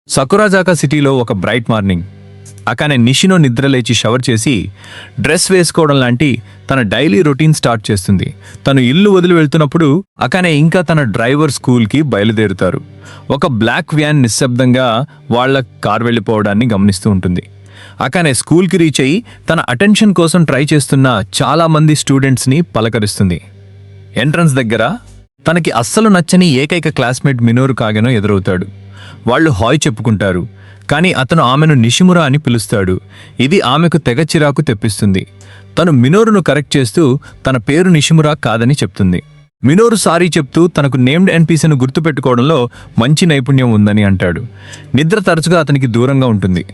సకురాజాకా సిటీలో ఒక bright morning అకానే నిషినో నిద్రలేచి షవర్ చేసి డ్రెస్ వేసుకోవడం లాంటి తన డైలీ రొటీన్ స్టార్ట్ చేస్తుంది. తను ఇల్లు వదిలి వెళ్తున్నప్పుడు అకానే ఇంకా తన డ్రైవర్ స్కూల్కి బయలుదేరుతారు. ఒక బ్లాక్ వ్యాన్ నిశ్శబ్దంగా వాళ్ల కార్ వెళ్ళిపోవడాన్ని గమనిస్తూ ఉంటుంది. అకానే స్కూల్కి రీచ్ అయ్యి తన అటెన్షన్ కోసం ట్రై చేస్తున్న చాలా మంది స్టూడెంట్స్ని పలకరిస్తుంది. ఎంట్రన్స్ దగ్గర తనకి అస్సలు నచ్చని ఏకైక క్లాస్మేట్ మినోరు కాగెనో ఎదురవుతాడు. వాళ్ళు హాయ్ చెప్పుకుంటారు. కానీ అతను ఆమెను నిషిమురా అని పిలుస్తాడు. ఇది ఆమెకు తెగ చిరాకు తెప్పిస్తుంది. తను మినోరును కరెక్ట్ చేస్తూ తన పేరు నిషిమురా కాదని చెప్తుంది. మినోరు సారీ చెప్తూ తనకు నేమ్డ్ ఎన్పీసీను గుర్తుపెట్టుకోవడంలో మంచి నైపుణ్యం ఉందని అంటాడు. నిద్ర తరచుగా అతనికి దూరంగా ఉంటుంది.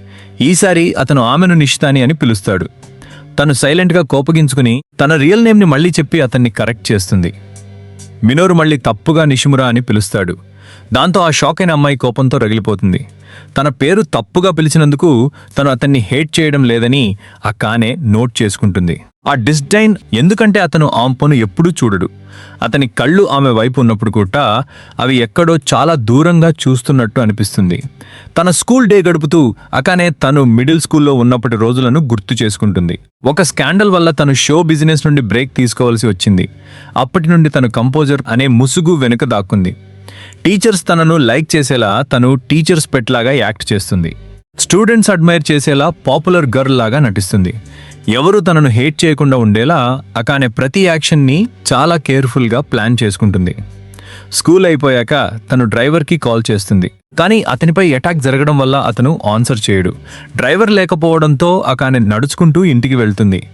ఈసారి అతను ఆమెను నిషితాని అని పిలుస్తాడు. తను సైలెంట్గా కోపగించుకుని తన రియల్ నేమ్ని మళ్లీ చెప్పి అతన్ని కరెక్ట్ చేస్తుంది. మినోరు మళ్లీ తప్పుగా నిషిమురా అని పిలుస్తాడు. దాంతో ఆ షాక్ అయిన అమ్మాయి కోపంతో రగిలిపోతుంది. తన పేరు తప్పుగా పిలిచినందుకు తను అతన్ని హేట్ చేయడం లేదని అకానే నోట్ చేసుకుంటుంది. ఆ డిస్డైన్ ఎందుకంటే అతను ఆమె పను ఎప్పుడూ చూడడు. అతని కళ్ళు ఆమె వైపు ఉన్నప్పుడు కూడా అవి ఎక్కడో చాలా దూరంగా చూస్తున్నట్టు అనిపిస్తుంది. తన స్కూల్ డే గడుపుతూ అకానే తను మిడిల్ స్కూల్లో ఉన్నప్పటి రోజులను గుర్తు చేసుకుంటుంది. ఒక స్కాండల్ వల్ల తను షో బిజినెస్ నుండి బ్రేక్ తీసుకోవాల్సి వచ్చింది. అప్పటి నుండి తను కంపోజర్ అనే ముసుగు వెనుక దాక్కుంది. టీచర్స్ తనను లైక్ చేసేలా తను టీచర్స్ పెట్లాగా యాక్ట్ చేస్తుంది. స్టూడెంట్స్ అడ్మైర్ చేసేలా పాపులర్ గర్ల్ లాగా నటిస్తుంది. ఎవరు తనను హేట్ చేయకుండా ఉండేలా అకానే ప్రతి యాక్షన్ని చాలా కేర్ఫుల్గా ప్లాన్ చేసుకుంటుంది. స్కూల్ అయిపోయాక తను డ్రైవర్కి కాల్ చేస్తుంది. కానీ అతనిపై అటాక్ జరగడం వల్ల అతను ఆన్సర్ చేయడు. డ్రైవర్ లేకపోవడంతో అకానే నడుచుకుంటూ ఇంటికి వెళ్తుంది.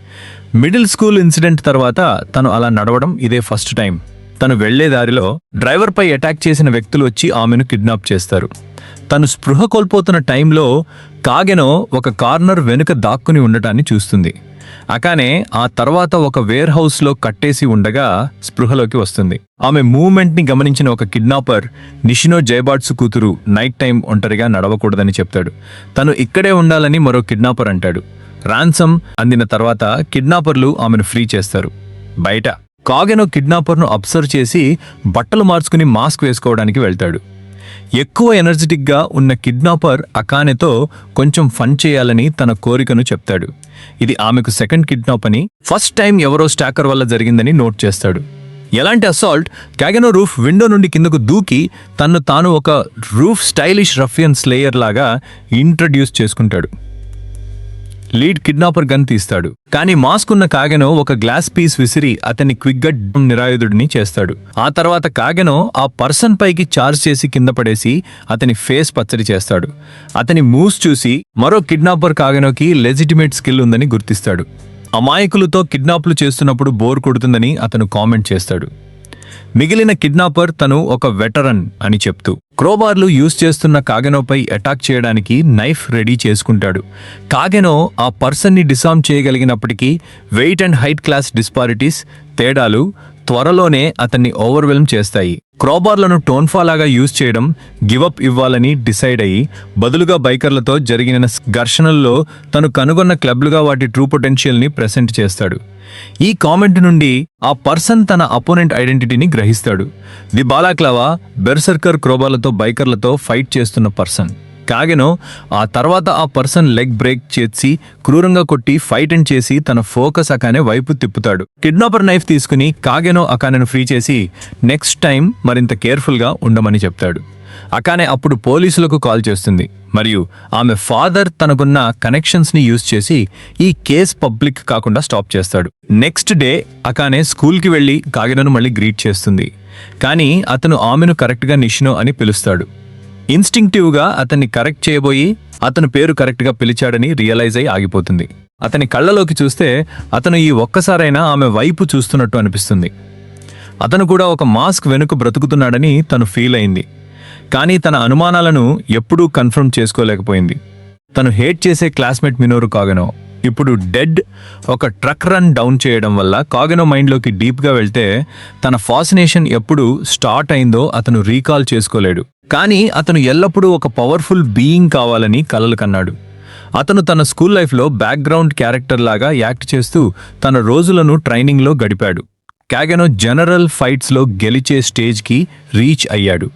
మిడిల్ స్కూల్ ఇన్సిడెంట్ తర్వాత తను అలా నడవడం ఇదే ఫస్ట్ టైం. తను వెళ్లే దారిలో డ్రైవర్పై అటాక్ చేసిన వ్యక్తులు వచ్చి ఆమెను కిడ్నాప్ చేస్తారు. తను స్పృహ కోల్పోతున్న టైంలో కాగెనో ఒక కార్నర్ వెనుక దాక్కుని ఉండటాన్ని చూస్తుంది. అకానే ఆ తర్వాత ఒక వేర్ హౌస్లో కట్టేసి ఉండగా స్పృహలోకి వస్తుంది. ఆమె మూవ్మెంట్ని గమనించిన ఒక కిడ్నాపర్ నిషినో జైబాట్సు కూతురు నైట్ టైం ఒంటరిగా నడవకూడదని చెప్తాడు. తను ఇక్కడే ఉండాలని మరో కిడ్నాపర్ అంటాడు. రాన్సమ్ అందిన తర్వాత కిడ్నాపర్లు ఆమెను ఫ్రీ చేస్తారు. బయట కాగెనో కిడ్నాపర్ను అబ్జర్వ్ చేసి బట్టలు మార్చుకుని మాస్క్ వేసుకోవడానికి వెళ్తాడు. ఎక్కువ ఎనర్జెటిక్గా ఉన్న కిడ్నాపర్ అకానెతో కొంచెం ఫన్ చేయాలని తన కోరికను చెప్తాడు. ఇది ఆమెకు సెకండ్ కిడ్నాప్ అని, ఫస్ట్ టైం ఎవరో స్టాకర్ వల్ల జరిగిందని నోట్ చేస్తాడు. ఎలాంటి అసాల్ట్, కాగెనో రూఫ్ విండో నుండి కిందకు దూకి తన్ను తాను ఒక రూఫ్ స్టైలిష్ రఫియన్ స్లేయర్ లాగా ఇంట్రడ్యూస్ చేసుకుంటాడు. లీడ్ కిడ్నాపర్ గన్ తీస్తాడు. కానీ మాస్క్ ఉన్న కాగెనో ఒక గ్లాస్ పీస్ విసిరి అతన్ని క్విక్గా నిరాయుధుడిని చేస్తాడు. ఆ తర్వాత కాగెనో ఆ పర్సన్ పైకి చార్జ్ చేసి కింద పడేసి అతని ఫేస్ పచ్చడి చేస్తాడు. అతని మూవ్స్ చూసి మరో కిడ్నాపర్ కాగెనోకి లెజిటిమేట్ స్కిల్ ఉందని గుర్తిస్తాడు. అమాయకులతో కిడ్నాప్లు చేస్తున్నప్పుడు బోర్ కొడుతుందని అతను కామెంట్ చేస్తాడు. మిగిలిన కిడ్నాపర్ తను ఒక వెటరన్ అని చెప్తూ క్రోబార్లు యూజ్ చేస్తున్న కాగెనోపై అటాక్ చేయడానికి నైఫ్ రెడీ చేసుకుంటాడు. కాగెనో ఆ పర్సన్ని డిసార్మ్ చేయగలిగినప్పటికీ weight and height class disparities తేడాలు త్వరలోనే అతన్ని ఓవర్వెల్మ్ చేస్తాయి. క్రోబార్లను టోన్ఫాలాగా యూజ్ చేయడం గివప్ ఇవ్వాలని డిసైడ్ అయ్యి బదులుగా బైకర్లతో జరిగిన ఘర్షణల్లో తను కనుగొన్న క్లబ్లుగా వాటి ట్రూ పొటెన్షియల్ని ప్రెసెంట్ చేస్తాడు. ఈ కామెంట్ నుండి ఆ పర్సన్ తన అపోనెంట్ ఐడెంటిటీని గ్రహిస్తాడు. ది బాలాక్లావా బెర్సర్కర్ క్రోబార్లతో బైకర్లతో ఫైట్ చేస్తున్న పర్సన్. కాగెనో ఆ తర్వాత ఆ పర్సన్ లెగ్ బ్రేక్ చేసి క్రూరంగా కొట్టి ఫైట్ అండ్ చేసి తన ఫోకస్ అకానే వైపు తిప్పుతాడు. కిడ్నాపర్ నైఫ్ తీసుకుని కాగెనో అకానెను ఫ్రీ చేసి నెక్స్ట్ టైం మరింత కేర్ఫుల్గా ఉండమని చెప్తాడు. అకానే అప్పుడు పోలీసులకు కాల్ చేస్తుంది మరియు ఆమె ఫాదర్ తనకున్న కనెక్షన్స్ని యూజ్ చేసి ఈ కేస్ పబ్లిక్ కాకుండా స్టాప్ చేస్తాడు. నెక్స్ట్ డే అకానే స్కూల్కి వెళ్ళి కాగెనోను మళ్ళీ గ్రీట్ చేస్తుంది. కానీ అతను ఆమెను కరెక్ట్గా నిషినో అని పిలుస్తాడు. ఇన్స్టింక్టివ్గా అతన్ని కరెక్ట్ చేయబోయి అతను పేరు కరెక్ట్గా పిలిచాడని రియలైజ్ అయి ఆగిపోతుంది. అతని కళ్ళలోకి చూస్తే అతను ఈ ఒక్కసారైనా ఆమె వైపు చూస్తున్నట్టు అనిపిస్తుంది. అతను కూడా ఒక మాస్క్ వెనుక బ్రతుకుతున్నాడని తను ఫీల్ అయింది. కానీ తన అనుమానాలను ఎప్పుడూ కన్ఫర్మ్ చేసుకోలేకపోయింది. తను హేట్ చేసే క్లాస్మేట్ మినోరు కాగెనో ఇప్పుడు డెడ్. ఒక ట్రక్ రన్ డౌన్ చేయడం వల్ల కాగెనో మైండ్లోకి డీప్గా వెళ్తే తన ఫాసినేషన్ ఎప్పుడు స్టార్ట్ అయిందో అతను రీకాల్ చేసుకోలేడు. కానీ అతను ఎల్లప్పుడూ ఒక పవర్ఫుల్ బీయింగ్ కావాలని కలలు కన్నాడు. అతను తన స్కూల్ లైఫ్లో బ్యాక్గ్రౌండ్ క్యారెక్టర్ లాగా యాక్ట్ చేస్తూ తన రోజులను ట్రైనింగ్లో గడిపాడు. కాగెనో జనరల్ ఫైట్స్లో గెలిచే స్టేజ్కి రీచ్ అయ్యాడు.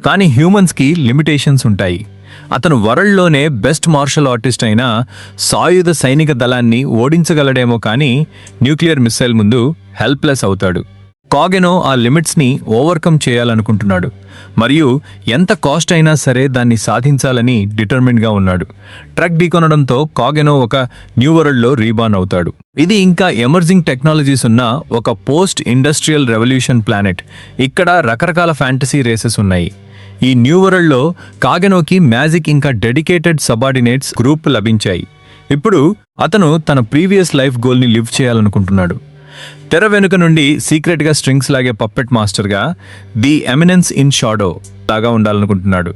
కానీ హ్యూమన్స్కి లిమిటేషన్స్ ఉంటాయి. అతను వరల్డ్లోనే బెస్ట్ మార్షల్ ఆర్టిస్ట్ అయిన సాయుధ సైనిక దళాన్ని ఓడించగలడేమో కానీ న్యూక్లియర్ మిస్సైల్ ముందు హెల్ప్లెస్ అవుతాడు. కాగెనో ఆ లిమిట్స్ని ఓవర్కమ్ చేయాలనుకుంటున్నాడు మరియు ఎంత కాస్ట్ అయినా సరే దాన్ని సాధించాలని డిటర్మిన్డ్గా ఉన్నాడు. ట్రక్ ఢీకొనడంతో కాగెనో ఒక న్యూ వరల్డ్లో రీబార్న్ అవుతాడు. ఇది ఇంకా ఎమర్జింగ్ టెక్నాలజీస్ ఉన్న ఒక పోస్ట్ ఇండస్ట్రియల్ రెవల్యూషన్ ప్లానెట్. ఇక్కడ రకరకాల ఫ్యాంటసీ రేసెస్ ఉన్నాయి. ఈ న్యూ వరల్డ్లో కాగెనోకి మ్యాజిక్ ఇంకా డెడికేటెడ్ సబార్డినేట్స్ గ్రూప్ లభించాయి. ఇప్పుడు అతను తన ప్రీవియస్ లైఫ్ గోల్ని లివ్ చేయాలనుకుంటున్నాడు. తెర వెనుక నుండి సీక్రెట్గా స్ట్రింగ్స్ లాగే పప్పెట్ మాస్టర్గా ది ఎమినెన్స్ ఇన్ షాడో లాగా ఉండాలనుకుంటున్నాడు.